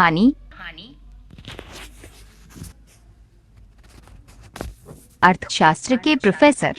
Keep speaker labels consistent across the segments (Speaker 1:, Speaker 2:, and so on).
Speaker 1: हानि। अर्थशास्त्र के प्रोफेसर।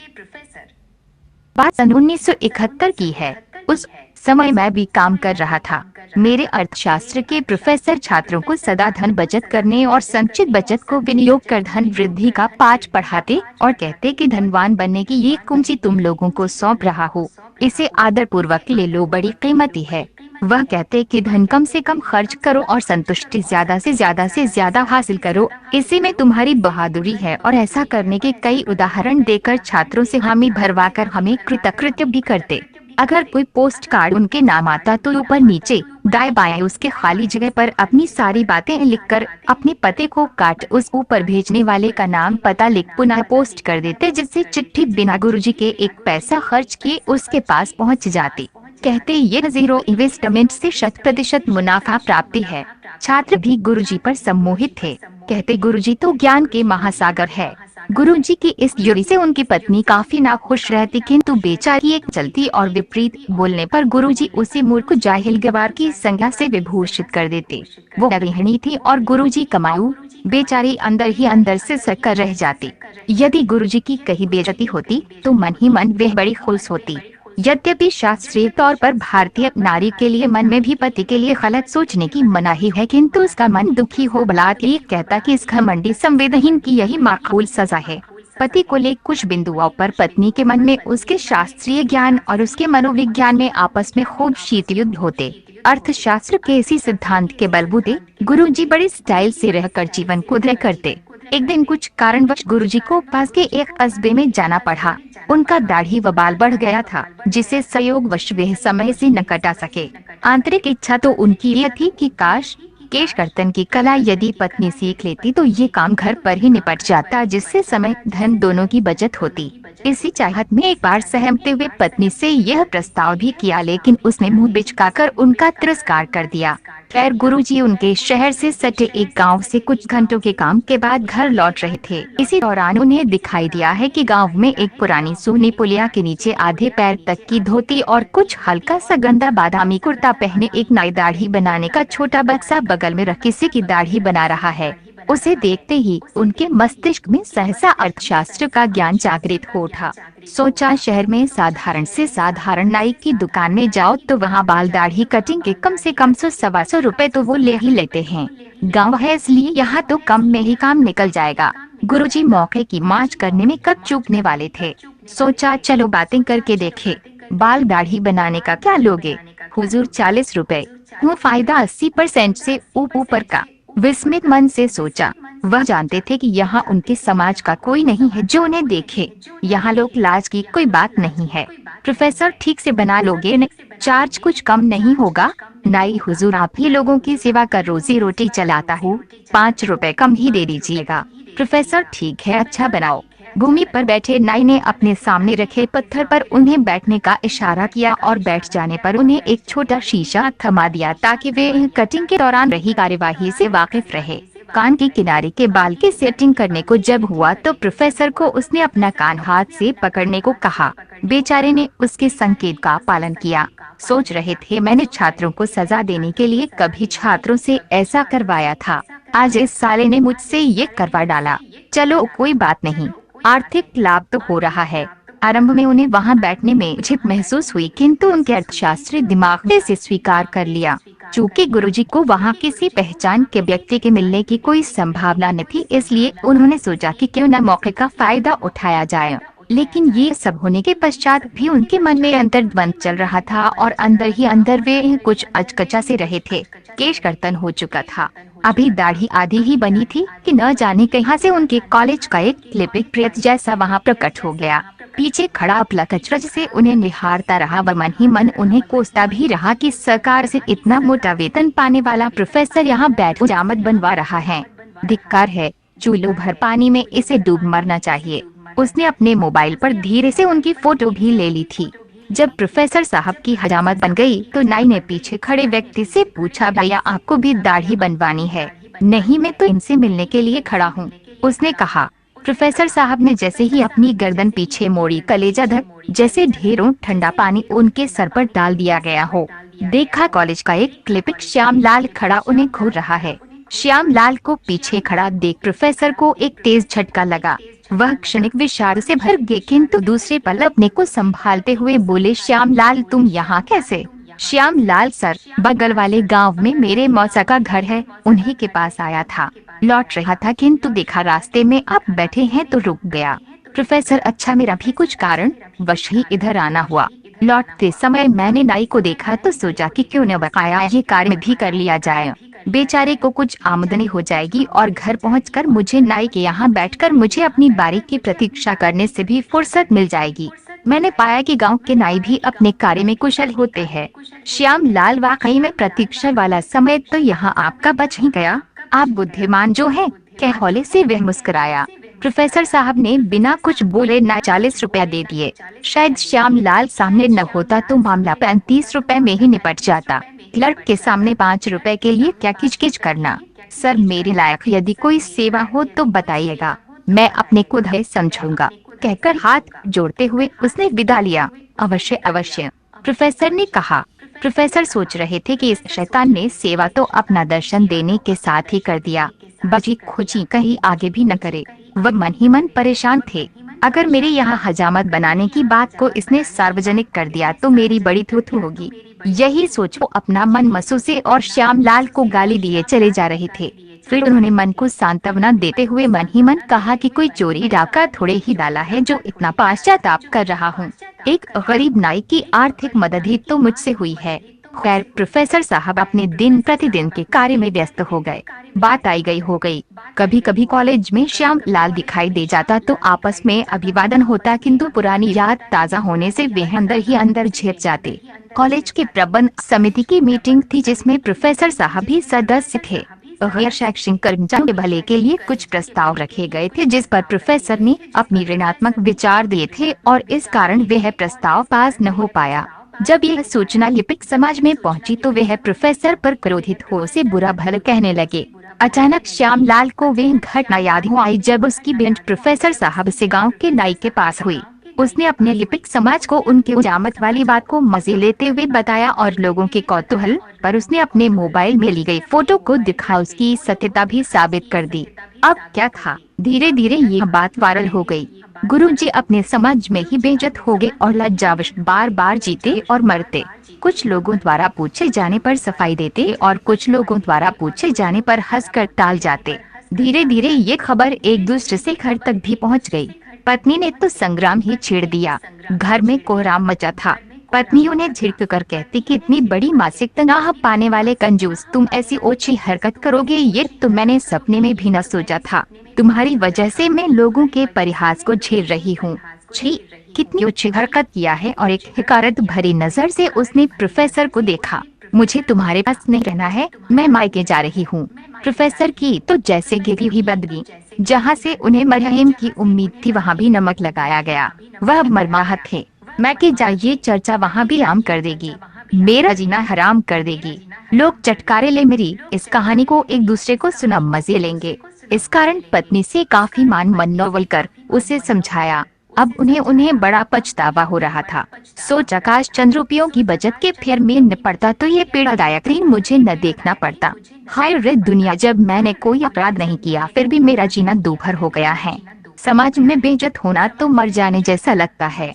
Speaker 1: बात सन 1971 की है। उस समय मैं भी काम कर रहा था। मेरे अर्थशास्त्र के प्रोफेसर छात्रों को सदा धन बचत करने और संचित बचत को विनियोग कर धन वृद्धि का पाठ पढ़ाते और कहते कि धनवान बनने की ये कुंजी तुम लोगों को सौंप रहा हो, इसे आदर पूर्वक ले लो, बड़ी कीमती है। वह कहते कि धन कम से कम खर्च करो और संतुष्टि ज्यादा से ज्यादा हासिल करो, इसी में तुम्हारी बहादुरी है। और ऐसा करने के कई उदाहरण देकर छात्रों से हामी भरवाकर हमें कृतकृत्य भी करते। अगर कोई पोस्ट कार्ड उनके नाम आता तो ऊपर नीचे दाएं बाएं उसके खाली जगह पर अपनी सारी बातें लिखकर अपने पते को काट उस ऊपर भेजने वाले का नाम पता लिख पुनः पोस्ट कर देते, जिससे चिट्ठी बिना गुरुजी के एक पैसा खर्च किए उसके पास पहुंच जाती। कहते ये जीरो इन्वेस्टमेंट से 100% मुनाफा प्राप्ति है। छात्र भी गुरुजी पर सम्मोहित थे। कहते गुरुजी तो ज्ञान के महासागर है। गुरुजी की इस युक्ति से उनकी पत्नी काफी नाखुश रहती, किंतु बेचारी एक चलती और विपरीत बोलने पर गुरुजी उसे मूर्ख जाहिल गवार की संज्ञा से विभूषित कर देते। वो गृहिणी थी और गुरुजी कमाऊ, बेचारी अंदर ही अंदर से सकर रह जाती। यदि गुरुजी की कहीं बेइज्जती होती तो मन ही मन वह बड़ी खुश होती। यद्यपि शास्त्रीय तौर पर भारतीय नारी के लिए मन में भी पति के लिए गलत सोचने की मनाही है, किंतु उसका मन दुखी हो बलात् ये कहता कि इस घमंडी संवेदहीन की यही माकूल सजा है। पति को ले कुछ बिंदुओं पर पत्नी के मन में उसके शास्त्रीय ज्ञान और उसके मनोविज्ञान में आपस में खूब शीत युद्ध होते। अर्थशास्त्र के इसी सिद्धांत के बलबूते गुरुजी बड़े स्टाइल से रहकर जीवन को तय करते। एक दिन कुछ कारणवश गुरुजी को पास के एक कस्बे में जाना पड़ा। उनका दाढ़ी व बाल बढ़ गया था, जिसे संयोगवश वह समय से न कटा सके। आंतरिक इच्छा तो उनकी ये थी कि काश केश कर्तन की कला यदि पत्नी सीख लेती तो ये काम घर पर ही निपट जाता, जिससे समय धन दोनों की बचत होती। इसी चाहत में एक बार सहमते हुए पत्नी से यह प्रस्ताव भी किया, लेकिन उसने मुंह बिचकाकर उनका तिरस्कार कर दिया। खैर गुरुजी उनके शहर से सटे एक गांव से कुछ घंटों के काम के बाद घर लौट रहे थे। इसी दौरान उन्हें दिखाई दिया है कि गांव में एक पुरानी सूनी पुलिया के नीचे आधे पैर तक की धोती और कुछ हल्का सा गंदा बादामी कुर्ता पहने एक नाई दाढ़ी बनाने का छोटा बक्सा बगल में रख किसी की दाढ़ी बना रहा है। उसे देखते ही उनके मस्तिष्क में सहसा अर्थशास्त्र का ज्ञान जागृत हो उठा। सोचा शहर में साधारण से साधारण नाई की दुकान में जाओ तो वहाँ बाल दाढ़ी कटिंग के कम से कम 100-125 रुपए तो वो ले ही लेते हैं। गांव है इसलिए यहाँ तो कम में ही काम निकल जाएगा। गुरुजी मौके की मांझ करने में कब चूकने वाले थे। सोचा चलो बातें करके देखे। बाल दाढ़ी बनाने का क्या लोगे? हुजूर 40 रुपए। वो फायदा 80% से ऊपर का। विस्मित मन से सोचा। वह जानते थे कि यहाँ उनके समाज का कोई नहीं है जो उन्हें देखे। यहाँ लोग लाज की कोई बात नहीं है। प्रोफेसर ठीक से बना लोगे न? चार्ज कुछ कम नहीं होगा? नहीं हुजूर, आप ही लोगों की सेवा कर रोजी रोटी चलाता हूँ, 5 रुपए कम ही दे दीजिएगा। प्रोफेसर ठीक है, अच्छा बनाओ। भूमि पर बैठे नाई ने अपने सामने रखे पत्थर पर उन्हें बैठने का इशारा किया और बैठ जाने पर उन्हें एक छोटा शीशा थमा दिया ताकि वे कटिंग के दौरान रही कार्यवाही से वाकिफ रहे। कान के किनारे के बाल की सेटिंग करने को जब हुआ तो प्रोफेसर को उसने अपना कान हाथ से पकड़ने को कहा। बेचारे ने उसके संकेत का पालन किया। सोच रहे थे मैंने छात्रों को सजा देने के लिए कभी छात्रों से ऐसा करवाया था, आज इस साले ने मुझसे ये करवा डाला। चलो कोई बात नहीं, आर्थिक लाभ तो हो रहा है। आरंभ में उन्हें वहां बैठने में झिझक महसूस हुई, किंतु उनके अर्थशास्त्री दिमाग ने इसे स्वीकार कर लिया। चूँकि गुरुजी को वहां किसी पहचान के व्यक्ति के मिलने की कोई संभावना न थी, इसलिए उन्होंने सोचा कि क्यों न मौके का फायदा उठाया जाए। लेकिन ये सब होने के पश्चात भी उनके मन में अंतर्द्वंद चल रहा था और अंदर ही अंदर वे कुछ अचकचा से रहे थे। केश कर्तन हो चुका था, अभी दाढ़ी आधी ही बनी थी कि न जाने कहां से उनके कॉलेज का एक लिपिक प्रेत जैसा वहां प्रकट हो गया। पीछे खड़ा अपलक अचरज से उन्हें निहारता रहा व मन ही मन उन्हें कोसता भी रहा कि सरकार से इतना मोटा वेतन पाने वाला प्रोफेसर यहाँ बैठ जामत बनवा रहा है। धिक्कार है, चूल्हो भर पानी में इसे डूब मरना चाहिए। उसने अपने मोबाइल पर धीरे से उनकी फोटो भी ले ली थी। जब प्रोफेसर साहब की हजामत बन गई तो नाई ने पीछे खड़े व्यक्ति से पूछा, भैया आपको भी दाढ़ी बनवानी है? नहीं, मैं तो इनसे मिलने के लिए खड़ा हूँ, उसने कहा। प्रोफेसर साहब ने जैसे ही अपनी गर्दन पीछे मोड़ी, कलेजा धक जैसे ढेरों ठंडा पानी उनके सर पर डाल दिया गया हो। देखा कॉलेज का एक क्लिपिंग, श्यामलाल खड़ा उन्हें घूर रहा है। श्यामलाल को पीछे खड़ा देख प्रोफेसर को एक तेज झटका लगा। वह क्षणिक विषाद से भर गए, किंतु दूसरे पल अपने को संभालते हुए बोले, श्यामलाल तुम यहाँ कैसे? श्यामलाल सर, बगल वाले गांव में मेरे मौसा का घर है, उन्हीं के पास आया था। लौट रहा था किंतु देखा रास्ते में आप बैठे हैं तो रुक गया। प्रोफेसर, अच्छा, मेरा भी कुछ कारण वश ही इधर आना हुआ। लौटते समय मैंने नाई को देखा तो सोचा कि क्यों न बकाया ये कार्य भी कर लिया जाए, बेचारे को कुछ आमदनी हो जाएगी और घर पहुंचकर मुझे नाई के यहाँ बैठकर मुझे अपनी बारी की प्रतीक्षा करने से भी फुर्सत मिल जाएगी। मैंने पाया कि गांव के नाई भी अपने कार्य में कुशल होते हैं। श्यामलाल, वाकई में प्रतीक्षा वाला समय तो यहाँ आपका बच ही गया। आप बुद्धिमान जो हैं, कह हौले से वह मुस्कुराया। प्रोफेसर साहब ने बिना कुछ बोले ना 40 रुपया दे दिए। शायद श्यामलाल सामने न होता तो मामला 35 रुपए में ही निपट जाता। क्लर्क के सामने 5 रुपए के लिए क्या किचकिच करना। सर, मेरे लायक यदि कोई सेवा हो तो बताइएगा, मैं अपने को धैर्य समझूंगा, कहकर हाथ जोड़ते हुए उसने विदा लिया। अवश्य अवश्य, प्रोफेसर ने कहा। प्रोफेसर सोच रहे थे कि इस शैतान ने सेवा तो अपना दर्शन देने के साथ ही कर दिया, बची खुची कहीं आगे भी न करे। वह मन ही मन परेशान थे। अगर मेरे यहाँ हजामत बनाने की बात को इसने सार्वजनिक कर दिया तो मेरी बड़ी थूथू होगी। यही सोच वो अपना मन मसूसे और श्यामलाल को गाली दिए चले जा रहे थे। फिर उन्होंने मन को सांत्वना देते हुए मन ही मन कहा कि कोई चोरी डाका थोड़े ही डाला है जो इतना पश्चाताप कर रहा हूँ। एक गरीब नाई की आर्थिक मदद ही तो मुझसे हुई है। खैर, प्रोफेसर साहब अपने दिन प्रतिदिन के कार्य में व्यस्त हो गए। बात आई गई हो गई। कभी कभी कॉलेज में श्यामलाल दिखाई दे जाता तो आपस में अभिवादन होता, किंतु पुरानी याद ताज़ा होने से वे अंदर ही अंदर छिप जाते। कॉलेज के प्रबंध समिति की मीटिंग थी जिसमें प्रोफेसर साहब भी सदस्य थे। गैर शैक्षणिक कर्मचारियों के भले के लिए कुछ प्रस्ताव रखे गए थे जिस पर प्रोफेसर ने अपनी ऋणात्मक विचार दिए थे और इस कारण वह प्रस्ताव पास न हो पाया। जब यह सूचना लिपिक समाज में पहुंची तो वह प्रोफेसर पर क्रोधित हो उसे बुरा भला कहने लगे। अचानक श्यामलाल को वह घटना याद हो आई जब उसकी भेंट प्रोफेसर साहब से गांव के नाई के पास हुई। उसने अपने लिपिक समाज को उनके उजामत वाली बात को मजे लेते हुए बताया और लोगों के कौतूहल पर उसने अपने मोबाइल में ली गई फोटो को दिखा उसकी सत्यता भी साबित कर दी। अब क्या था, धीरे धीरे यह बात वायरल हो गई। गुरुजी अपने समाज में ही बेइज्जत हो गए और लज्जावश बार बार जीते और मरते। कुछ लोगों द्वारा पूछे जाने पर सफाई देते और कुछ लोगों द्वारा पूछे जाने पर हंसकर टाल जाते। धीरे धीरे ये खबर एक दूसरे से घर तक भी पहुंच गई। पत्नी ने तो संग्राम ही छेड़ दिया। घर में कोहराम मचा था। पत्नी उन्हें झिड़क कर कहती कि इतनी बड़ी मासिक तनख्वाह पाने वाले कंजूस, तुम ऐसी ओछी हरकत करोगे ये तो मैंने सपने में भी न सोचा था। तुम्हारी वजह से मैं लोगों के परिहास को झेल रही हूँ। छी, कितनी ओछी हरकत किया है। और एक हिकारत भरी नजर से उसने प्रोफेसर को देखा। मुझे तुम्हारे पास नहीं रहना है, मैं मायके जा रही हूँ। प्रोफेसर की तो जैसे गिरी हुई बदगी। जहाँ से उन्हें मरहम की उम्मीद थी वहाँ भी नमक लगाया गया। वह मरमाहत थे। मायके जाइए चर्चा वहाँ भी आम कर देगी, मेरा जीना हराम कर देगी। लोग चटकारे ले मेरी इस कहानी को एक दूसरे को सुना मजे लेंगे। इस कारण पत्नी से काफी मान मनोवल कर उसे समझाया। अब उन्हें बड़ा पछतावा हो रहा था। सोचा काश चंद रुपयों की बचत के फेर में न पड़ता तो ये पीड़ादायक दिन मुझे न देखना पड़ता। हाय रे दुनिया, जब मैंने कोई अपराध नहीं किया फिर भी मेरा जीना दूभर हो गया है। समाज में बेइज्जत होना तो मर जाने जैसा लगता है।